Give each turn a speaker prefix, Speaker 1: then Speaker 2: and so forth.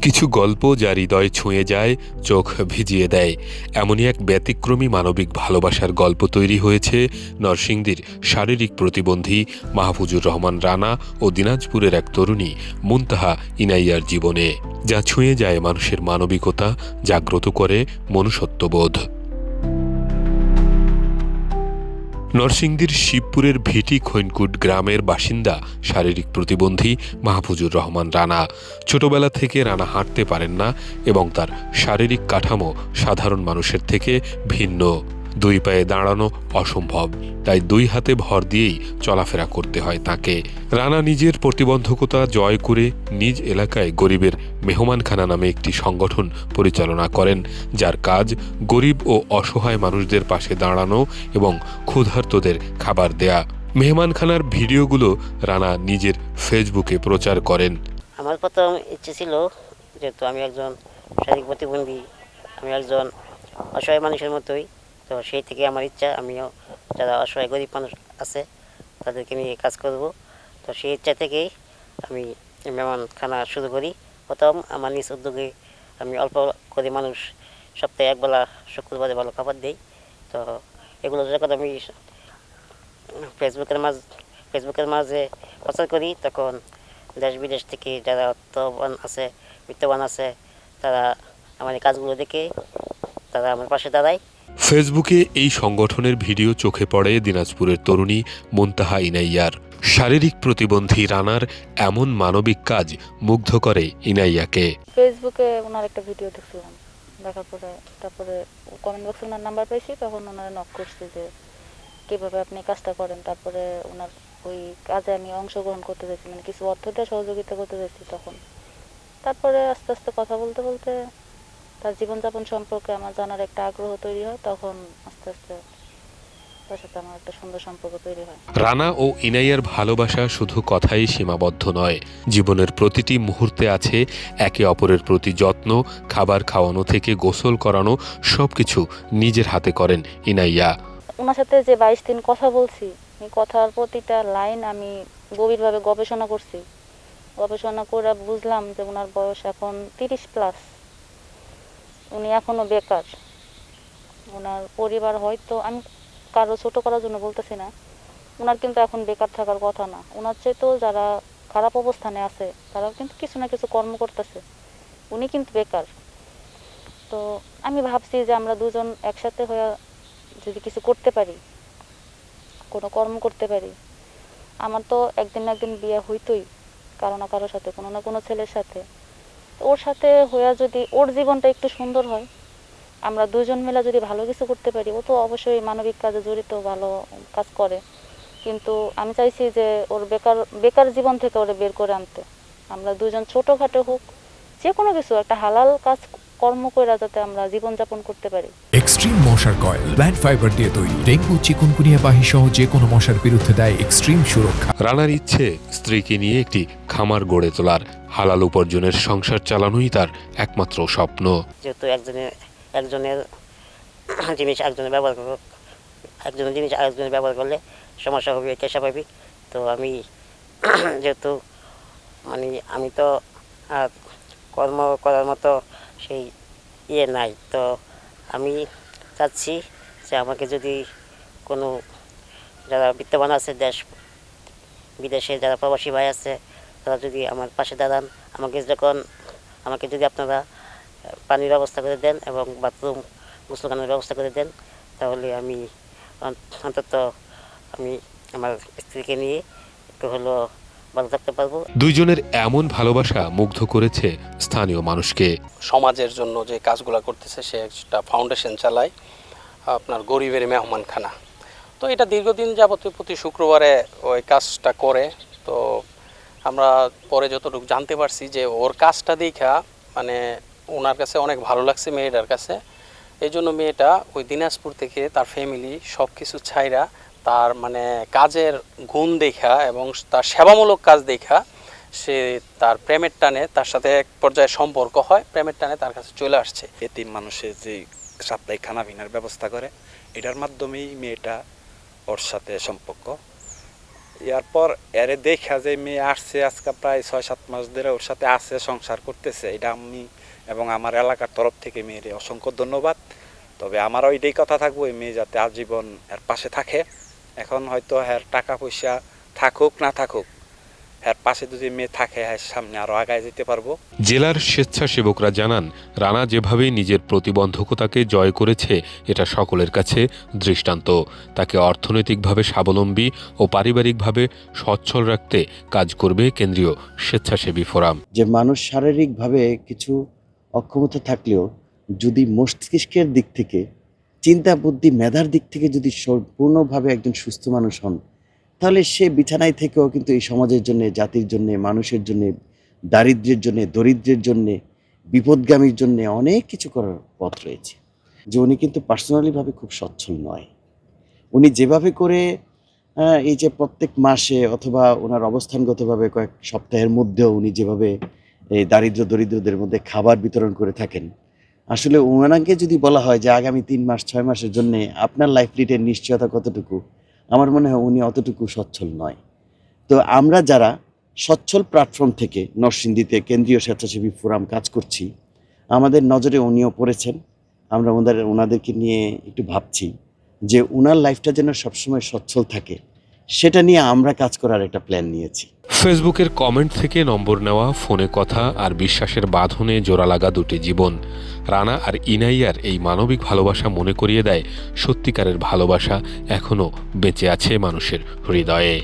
Speaker 1: কিছু গল্প যা হৃদয় ছুঁয়ে যায়, চোখ ভিজিয়ে দেয়, এমনই এক ব্যতিক্রমী মানবিক ভালোবাসার গল্প তৈরি হয়েছে নরসিংদীর শারীরিক প্রতিবন্ধী মাহফুজুর রহমান রানা ও দিনাজপুরের এক তরুণী মুনতাহা ইনাইয়ার জীবনে, যা ছুঁয়ে যায় মানুষের মানবিকতা, জাগ্রত করে মনুষ্যত্ববোধ। নরসিংদীর শিবপুরের ভিটি খৈনকুট গ্রামের বাসিন্দা শারীরিক প্রতিবন্ধী মাহফুজুর রহমান রানা। ছোটবেলা থেকে রানা হাঁটতে পারেন না এবং তার শারীরিক কাঠামো সাধারণ মানুষের থেকে ভিন্ন। দুই পায়ে দাঁড়ানো অসম্ভব, তাই দুই হাতে ভর দিয়েই চলাফেরা করতে হয় তাকে। রানা নিজের প্রতিবন্ধকতা জয় করে নিজ এলাকায় গরিবের মেহমানখানা নামে একটি সংগঠন পরিচালনা করেন, যার কাজ গরিব ও অসহায় মানুষদের পাশে দাঁড়ানো এবং ক্ষুধার্তদের খাবার দেয়া। মেহমানখানার ভিডিওগুলো রানা নিজের ফেসবুকে প্রচার করেন।
Speaker 2: আমার প্রথম ইচ্ছে ছিল, যেহেতু আমি একজন শারীরিক প্রতিবন্ধী, আমি একজন অসহায় মানুষের মতোই, তো সেই থেকে আমার ইচ্ছা আমিও যারা অসহায় গরিব মানুষ আছে তাদেরকে নিয়ে কাজ করব। তো সেই ইচ্ছা থেকেই আমি মেহমানখানা শুরু করি। প্রথম আমার নিজ উদ্যোগে আমি অল্প করে মানুষ সপ্তাহে একবেলা শুক্রবারে ভালো খাবার দিই। তো এগুলো যখন আমি ফেসবুকের মাঝে প্রচার করি, তখন দেশ বিদেশ থেকে যারা অর্থবান আছে, বিত্তবান আছে, তারা আমার এই কাজগুলো দেখে তারা আমার পাশে দাঁড়ায়।
Speaker 1: ফেসবুকে এই সংগঠনের ভিডিও চোখে পড়ে দিনাজপুরের তরুণী মুনতাহা ইনাইয়ার। শারীরিক প্রতিবন্ধী রানার এমন মানবিক কাজ মুগ্ধ করে ইনাইয়াকে।
Speaker 3: ফেসবুকে ওনার একটা ভিডিও দেখছিলাম, দেখার পরে তারপরে কমেন্ট বক্সে ওনার নাম্বার পাইছি, তখন ওনারা নক করছে যে কীভাবে আপনি কাজটা করেন। তারপরে ওনার ওই কাজে আমি অংশগ্রহণ করতে চাইছি, মানে কিছু অর্থ দিয়ে সহযোগিতা করতে চাইছি তখন। তারপরে আস্তে আস্তে কথা বলতে বলতে তার জীবনযাপন সম্পর্কে আমার জানার একটা আগ্রহ তৈরি হয়, তখন আস্তে আস্তে তার সাথে আমার একটা সুন্দর সম্পর্ক তৈরি হয়।
Speaker 1: রানা ও ইনাইয়ার ভালোবাসা শুধু কথাই সীমাবদ্ধ নয়, জীবনের প্রতিটি মুহূর্তে আছে একে অপরের প্রতি যত্ন। খাবার খাওয়ানো থেকে গোসল করানো সবকিছু নিজের হাতে করেন ইনাইয়া।
Speaker 3: ওনার সাথে যে 22 দিন কথা বলছি, এই কথার প্রতিটা লাইন আমি গভীরভাবে গবেষণা করছি। গবেষণা করে বুঝলাম যে ওনার বয়স এখন 30+। উনি এখনো বেকার। ওনার পরিবার, হয়তো আমি কারো ছোট করার জন্য বলতেছি না, ওনার কিন্তু এখন বেকার থাকার কথা না। ওনার চাইতেও যারা খারাপ অবস্থানে আছে তারাও কিন্তু কিছু না কিছু কর্ম করতেছে, উনি কিন্তু বেকার। তো আমি ভাবছি যে আমরা দুজন একসাথে হয়ে যদি কিছু করতে পারি, কোনো কর্ম করতে পারি, আমার তো একদিন না একদিন বিয়ে হইতোই কারো না কারোর সাথে, কোনো না কোনো ছেলের সাথে। ওর সাথে হয়ে যদি ওর জীবনটা একটু সুন্দর হয়, আমরা দুজন মিলে যদি ভালো কিছু করতে পারি। ও তো অবশ্যই মানবিক কাজে জড়িত, ভালো কাজ করে, কিন্তু আমি চাইছি যে ওর বেকার জীবন থেকে ওরে বের করে আনতে। আমরা দুজন ছোটোখাটো হোক, যে কোনো কিছু একটা হালাল কাজ কর্ম করে যাতে আমরা জীবনযাপন করতে পারি।
Speaker 4: এক্সট্রিম মশার কয়েল প্ল্যান্ট ফাইবার দিয়ে তৈরি, ডেঙ্গু, চিকুনগুনিয়া বাহি সহ যে কোনো মশার বিরুদ্ধে দেয় এক্সট্রিম সুরক্ষা।
Speaker 1: রানার ইচ্ছে স্ত্রীকে নিয়ে একটি খামার গড়ে তোলার, হালাল উপার্জনের সংসার চালানোই তার একমাত্র স্বপ্ন।
Speaker 2: যেহেতু একজনের জিনিস একজনের ব্যবহার করলে সমস্যা হবে, এটা স্বাভাবিক। তো আমি যেহেতু আমি তো আর কর্ম করার মতো সেই নাই, তো আমি চাচ্ছি যে আমাকে যদি কোনো যারা বিত্তবান আছে, দেশ বিদেশে যারা প্রবাসী ভাই আছে, তারা যদি আমার পাশে দাঁড়ান, আমাকে যদি আপনারা পানির ব্যবস্থা করে দেন এবং বাথরুম গোসলখানার ব্যবস্থা করে দেন, তাহলে আমি অন্তত আমি আমার স্ত্রীকে নিয়ে একটু হলো ভালো থাকতে পারবো।
Speaker 1: দুইজনের এমন ভালোবাসা মুগ্ধ করেছে স্থানীয় মানুষকে।
Speaker 5: সমাজের জন্য যে কাজগুলো করতেছে, সে একটা ফাউন্ডেশন চালায়, আপনার গরিবের মেহমানখানা। তো এটা দীর্ঘদিন যাবত প্রতি শুক্রবারে ওই কাজটা করে। তো আমরা পরে যতটুকু জানতে পারছি যে ওর কাজটা দেখা মানে ওনার কাছে অনেক ভালো লাগছে মেয়েটার কাছে। এই জন্য মেয়েটা ওই দিনাজপুর থেকে তার ফ্যামিলি সব কিছু ছাইরা তার মানে কাজের গুণ দেখা এবং তার সেবামূলক কাজ দেখা সে তার প্রেমের টানে তার সাথে এক পর্যায়ে সম্পর্ক হয়, প্রেমের টানে তার কাছে চলে আসছে।
Speaker 6: এতিম মানুষের যে সাপ্তাহিক খানা পিনার ব্যবস্থা করে, এটার মাধ্যমেই মেয়েটা ওর সাথে সম্পর্ক। এরপর এরে দেখা যে মেয়ে আসছে আজকে প্রায় 6-7 মাস ধরে ওর সাথে আছে, সংসার করতেছে, এটা আমি এবং আমার এলাকার তরফ থেকে মেয়ের অসংখ্য ধন্যবাদ। তবে আমারও এটাই কথা থাকবো, এই মেয়ে যাতে আজীবন এর পাশে থাকে। এখন হয়তো হ্যার টাকা পয়সা থাকুক না থাকুক, হ্যার পাশে যদি মেয়ে থাকে হ্যাঁ সামনে আরও আগায় যেতে পারবো।
Speaker 1: জেলার স্বেচ্ছাসেবকরা জানান, রানা যেভাবে নিজের প্রতিবন্ধকতাকে জয় করেছে এটা সকলের কাছে দৃষ্টান্ত। তাকে অর্থনৈতিকভাবে স্বাবলম্বী ও পারিবারিকভাবে সচ্ছল রাখতে কাজ করবে কেন্দ্রীয় স্বেচ্ছাসেবী ফোরাম।
Speaker 7: যে মানুষ শারীরিকভাবে কিছু অক্ষমতা থাকলেও যদি মস্তিষ্কের দিক থেকে, চিন্তা বুদ্ধি মেধার দিক থেকে যদি সম্পূর্ণভাবে একজন সুস্থ মানুষ হন, তাহলে সে বিছানায় থেকেও কিন্তু এই সমাজের জন্য, জাতির জন্য, মানুষের জন্য, দারিদ্র্যের জন্য, দরিদ্রের জন্য, বিপদগামীর জন্য অনেক কিছু করার পথ রয়েছে। যে উনি কিন্তু পার্সোনালিভাবে খুব সচ্ছল নয়। উনি যেভাবে করে এই যে প্রত্যেক মাসে অথবা ওনার অবস্থানগতভাবে কয়েক সপ্তাহের মধ্যেও উনি যেভাবে এই দরিদ্রদের মধ্যে খাবার বিতরণ করে থাকেন, আসলে ওনাকে যদি বলা হয় যে আগামী 3 মাস 6 মাসের জন্য আপনার লাইফ লিডের নিশ্চয়তা কতটুকু, আমার মনে হয় উনি অতটুকু সচ্ছল নয়। তো আমরা যারা সচ্ছল প্ল্যাটফর্ম থেকে নরসিংদীতে কেন্দ্রীয় স্বেচ্ছাসেবী ফোরাম কাজ করছি, আমাদের নজরে উনিও পড়েছেন। আমরা ওনাদেরকে নিয়ে একটু ভাবছি যে ওনার লাইফটা যেন সবসময় সচ্ছল থাকে, সেটা নিয়ে আমরা কাজ করার একটা প্ল্যান নিয়েছি।
Speaker 1: ফেসবুকের কমেন্ট থেকে নম্বর নেওয়া, ফোনে কথা আর বিশ্বাসের বাঁধনে জোড়া লাগা দুটি জীবন। রানা আর ইনাইয়ার এই মানবিক ভালোবাসা মনে করিয়ে দেয় সত্যিকারের ভালোবাসা এখনও বেঁচে আছে মানুষের হৃদয়ে।